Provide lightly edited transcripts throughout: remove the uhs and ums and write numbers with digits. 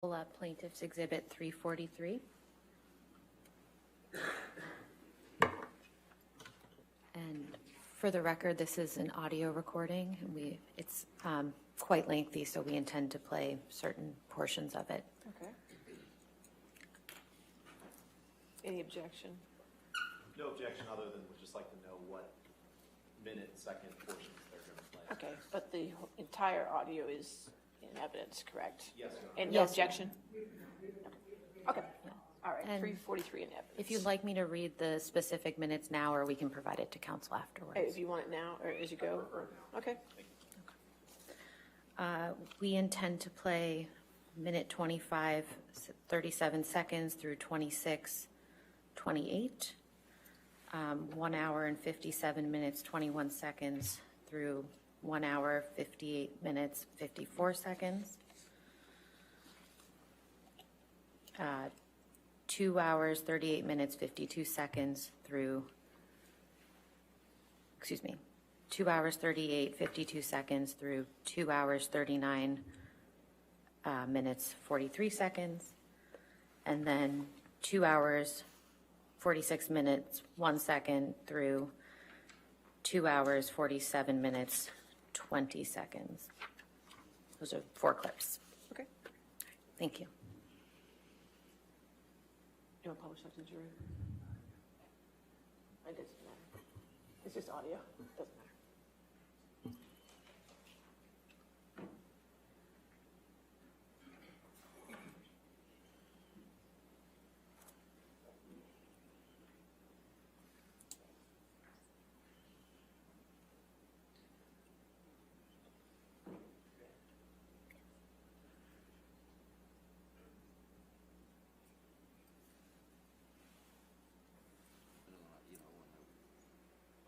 Plaintiff's Exhibit 343. And for the record, this is an audio recording. It's quite lengthy, so we intend to play certain portions of it. Okay. Any objection? No objection, other than we'd just like to know what minute, second portions they're going to play. Okay, but the entire audio is in evidence, correct? Yes, Your Honor. And no Yes. objection? Okay, all right, And 343 in evidence. If you'd like me to read the specific minutes now, or we can provide it to counsel afterwards. If you want it now, or as you go, or, okay. We intend to play minute 25, 37 seconds through 26, 28, 1 hour and 57 minutes, 21 seconds through 1 hour, 58 minutes, 54 seconds. 2 hours, 38 minutes, 52 seconds through, 2 hours, 38, 52 seconds through 2 hours, 39 minutes, 43 seconds. And then 2 hours, 46 minutes, 1 second through 2 hours, 47 minutes, 20 seconds. Those are 4 clips. Okay. Thank you. You want to publish that to the jury? It doesn't matter. It's just audio. It doesn't matter.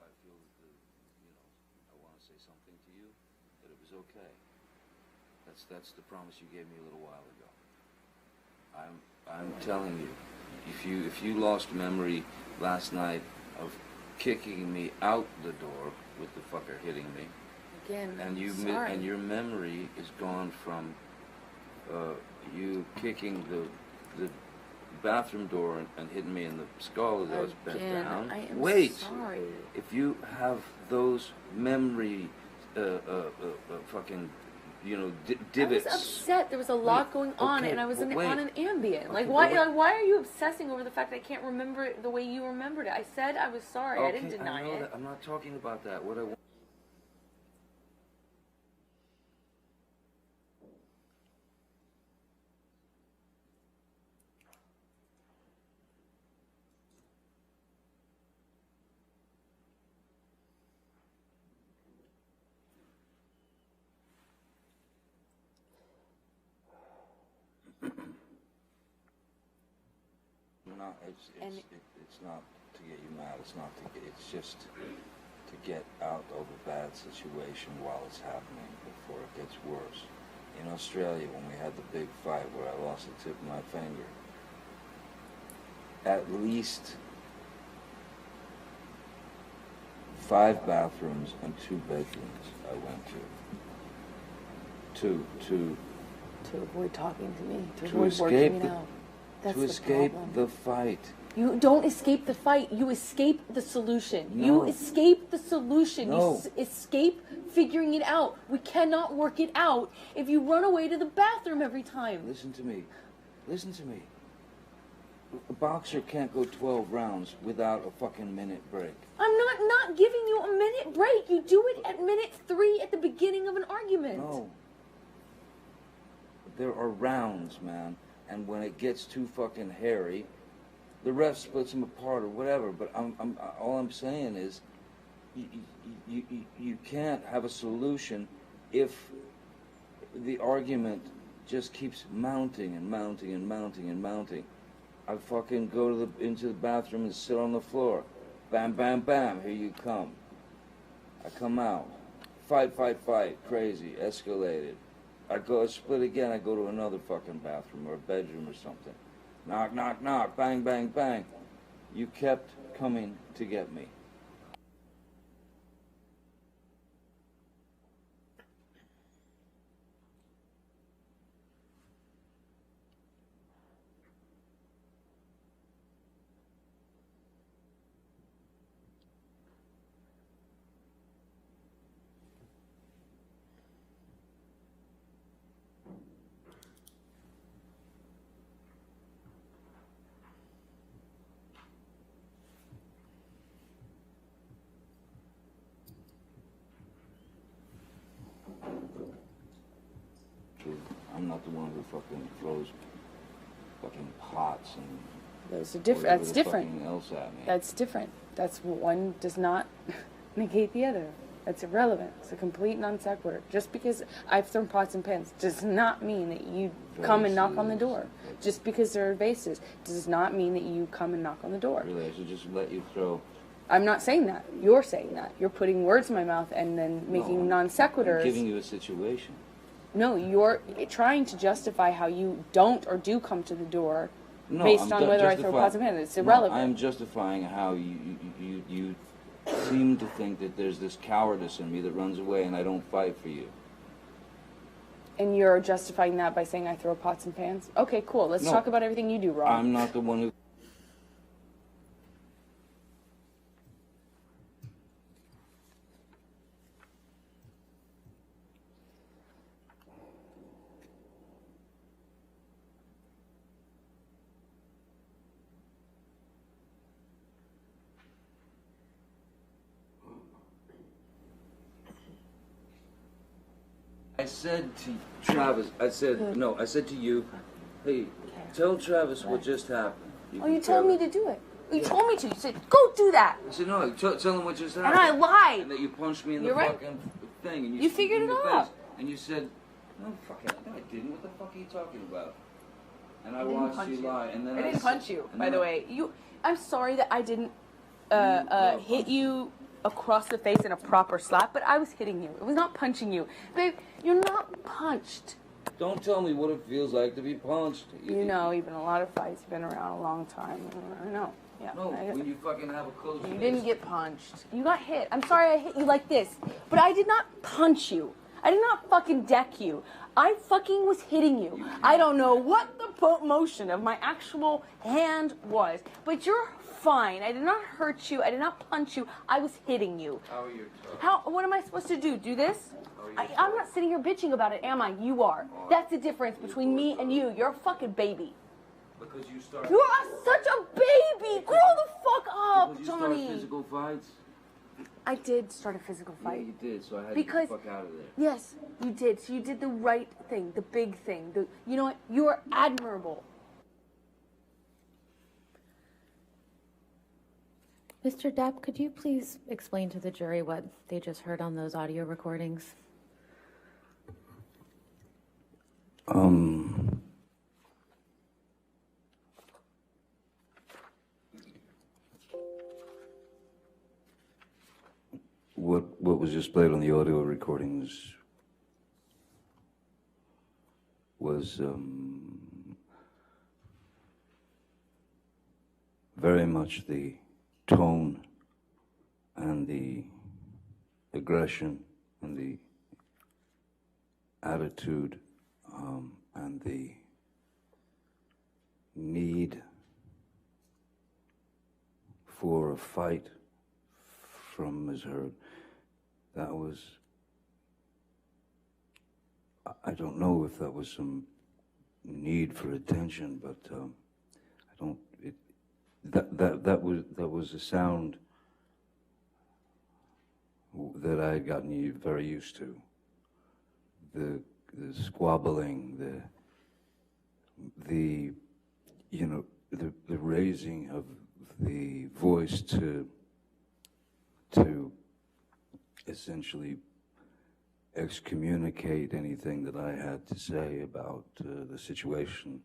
I feel that, I want to say something to you, that it was okay. That's the promise you gave me a little while ago. I'm telling you, if you lost memory last night of kicking me out the door with the fucker hitting me, Again, and sorry. and your memory is gone from you kicking the bathroom door and hitting me in the skull as I was bent Again, down. I am Wait, sorry. if you have those memory fucking divots. I was upset. There was a lot Wait, going on, okay, and I was but wait. on an Ambien. Okay, Like, but why? wait. Like, why are you obsessing over the fact that I can't remember it the way you remembered it? I said I was sorry. I didn't deny I know it. that. I'm not talking about that. What I want. No, it's not to get you mad. It's not to get. It's just to get out of a bad situation while it's happening before it gets worse. In Australia, when we had the big fight where I lost the tip of my finger, at least 5 bathrooms and 2 bedrooms I went to. To avoid talking to me. To To avoid escape working the- it out. That's to the escape problem. the fight. You don't escape the fight. You escape the solution. No. You escape the solution. No. You escape figuring it out. We cannot work it out if you run away to the bathroom every time. Listen to me. Listen to me. A boxer can't go 12 rounds without a fucking minute break. I'm not giving you a minute break. You do it at minute 3 at the beginning of an argument. No. There are rounds, man. And when it gets too fucking hairy, the ref splits them apart or whatever. But all I'm saying is, you can't have a solution if the argument just keeps mounting and mounting and mounting and mounting. I fucking go into the bathroom and sit on the floor. Bam, bam, bam, here you come. I come out. Fight, crazy, escalated. I go split again, I go to another fucking bathroom or a bedroom or something. Knock, knock, knock, bang, bang, bang. You kept coming to get me. not the one who fucking throws fucking pots and Those are different. whatever That's the different. fucking else at me. That's different. That's one does not negate the other. That's irrelevant. It's a complete non sequitur. Just because I've thrown pots and pans does not mean that you come and knock on the door. Just because there are vases does not mean that you come and knock on the door. Really, I should just let you throw. I'm not saying that. You're saying that. You're putting words in my mouth and then making non sequiturs. I'm giving you a situation. No, you're trying to justify how you don't or do come to the door No, based I'm on whether I throw justifying- pots and pans. It's irrelevant. No, I'm justifying how you seem to think that there's this cowardice in me that runs away and I don't fight for you. And you're justifying that by saying I throw pots and pans? Okay, cool. Let's No. talk about everything you do wrong. I'm not the one who. I said to Travis, I said to you, hey, tell Travis what just happened. Oh, you told me to do it. You told me to. You said, go do that. I said, no, tell him what just happened. And I lied. And that you punched me in You're the right. fucking thing. And You figured in it the out. face. And you said, no, fucking, no, I didn't. What the fuck are you talking about? And I didn't watched punch you you. lie. And then I didn't punch you, and by then the way. I'm sorry that I didn't hit you across the face in a proper slap, but I was hitting you. It was not punching you. Babe, you're not punched. Don't tell me what it feels like to be punched. You know, you've been in a lot of fights. You've been around a long time. I know. Yeah. No, when you fucking have a close You face. didn't get punched. You got hit. I'm sorry I hit you like this. But I did not punch you. I did not fucking deck you. I fucking was hitting you. I don't know what the motion of my actual hand was. But you're fine. I did not hurt you. I did not punch you. I was hitting you. How are you? What am I supposed to do? Do this? I'm not sitting here bitching about it, am I? You are. That's the difference between me and you. You're a fucking baby. Because you started. You are such a baby. Grow the fuck up, Because you Johnny. started physical fights. I did start a physical Yeah, fight. you did. So I had Because- to get the fuck out of there. Yes, you did. So you did the right thing, the big thing. You know what? You are admirable. Mr. Depp, could you please explain to the jury what they just heard on those audio recordings? What was just played on the audio recordings was very much the tone and the aggression and the attitude and the need for a fight from Ms. Heard. That was, I don't know if that was some need for attention, but I don't. That was a sound that I had gotten very used to. The squabbling, the raising of the voice to essentially excommunicate anything that I had to say about the situation.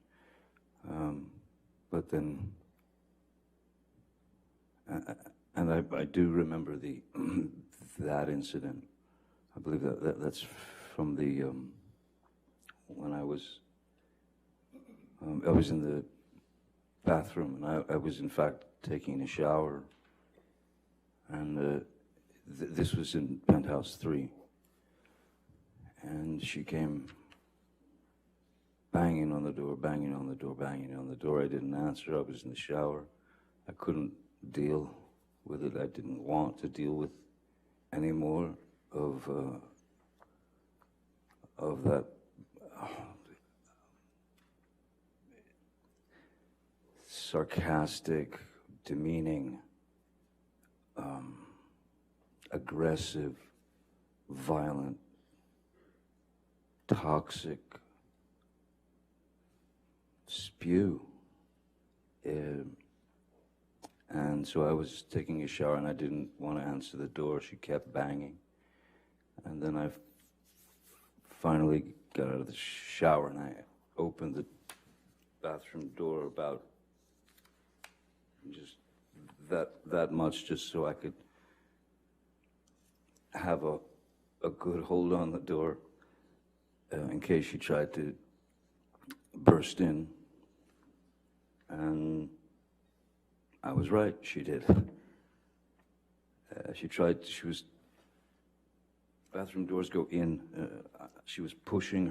But then, and I do remember that incident. I believe that's from the when I was in the bathroom, and I was in fact taking a shower, and this was in Penthouse 3, and she came banging on the door, banging on the door, banging on the door. I didn't answer. I was in the shower. I couldn't deal with it. I didn't want to deal with any more of that sarcastic, demeaning, aggressive, violent, toxic spew. And so I was taking a shower, and I didn't want to answer the door. She kept banging. And then I finally got out of the shower, and I opened the bathroom door about just that much, just so I could have a good hold on the door in case she tried to burst in. And I was right, she did. Bathroom doors go in. She was pushing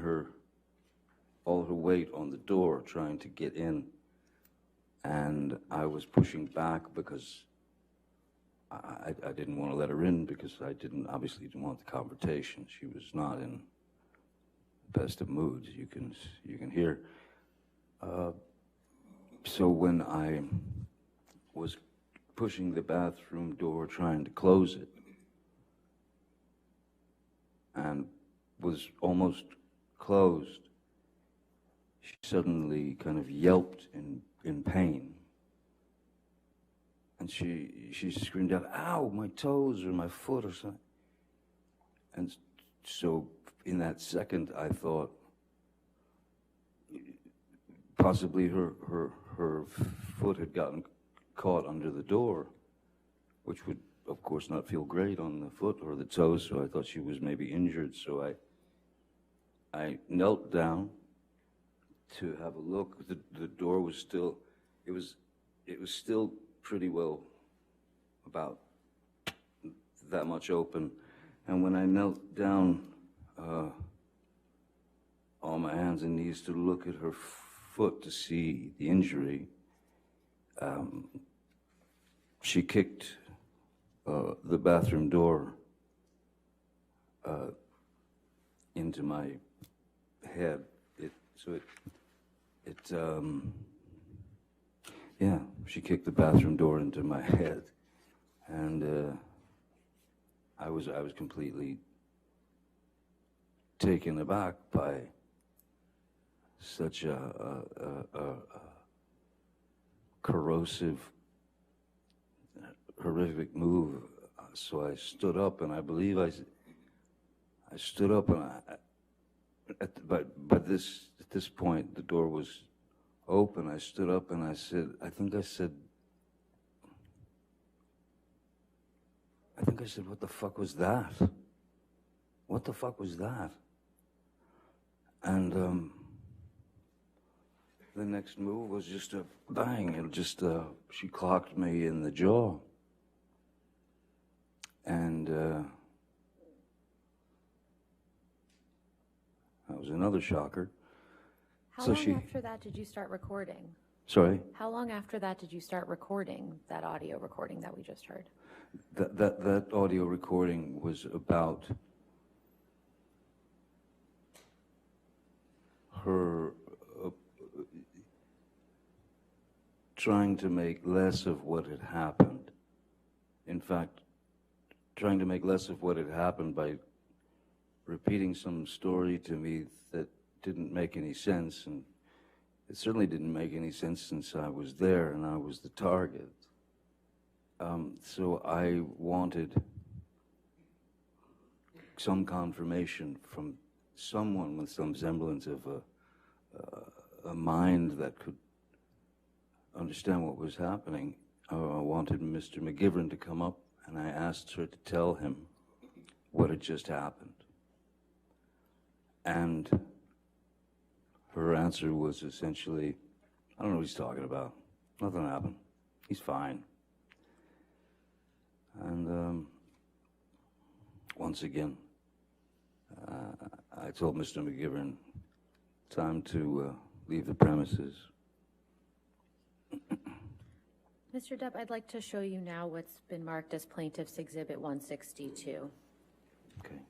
all her weight on the door, trying to get in. And I was pushing back because I didn't want to let her in, because I obviously didn't want the confrontation. She was not in the best of moods, you can hear. So when I was pushing the bathroom door, trying to close it, and was almost closed, she suddenly kind of yelped in pain. And she screamed out, "Ow, my toes or my foot or something." And so in that second, I thought possibly her foot had gotten caught under the door, which would, of course, not feel great on the foot or the toes, so I thought she was maybe injured. So I knelt down to have a look. The door was still, it was still pretty well about that much open. And when I knelt down on my hands and knees to look at her foot to see the injury, she kicked the bathroom door into my head. She kicked the bathroom door into my head, and I was completely taken aback by such a corrosive, horrific move. So I stood up, and I believe I stood up, and at this point the door was open. I stood up and I said, "What the fuck was that? What the fuck was that?" And the next move was just a bang. She clocked me in the jaw. And that was another shocker. How long after that did you start recording? Sorry? How long after that did you start recording that audio recording that we just heard? That audio recording was about her trying to make less of what had happened. In fact, trying to make less of what had happened by repeating some story to me that didn't make any sense, and it certainly didn't make any sense since I was there and I was the target. So I wanted some confirmation from someone with some semblance of a mind that could understand what was happening. I wanted Mr. McGivern to come up, and I asked her to tell him what had just happened. And her answer was essentially, "I don't know what he's talking about. Nothing happened. He's fine." And once again, I told Mr. McGivern, time to leave the premises. Mr. Depp, I'd like to show you now what's been marked as Plaintiff's Exhibit 162. Okay.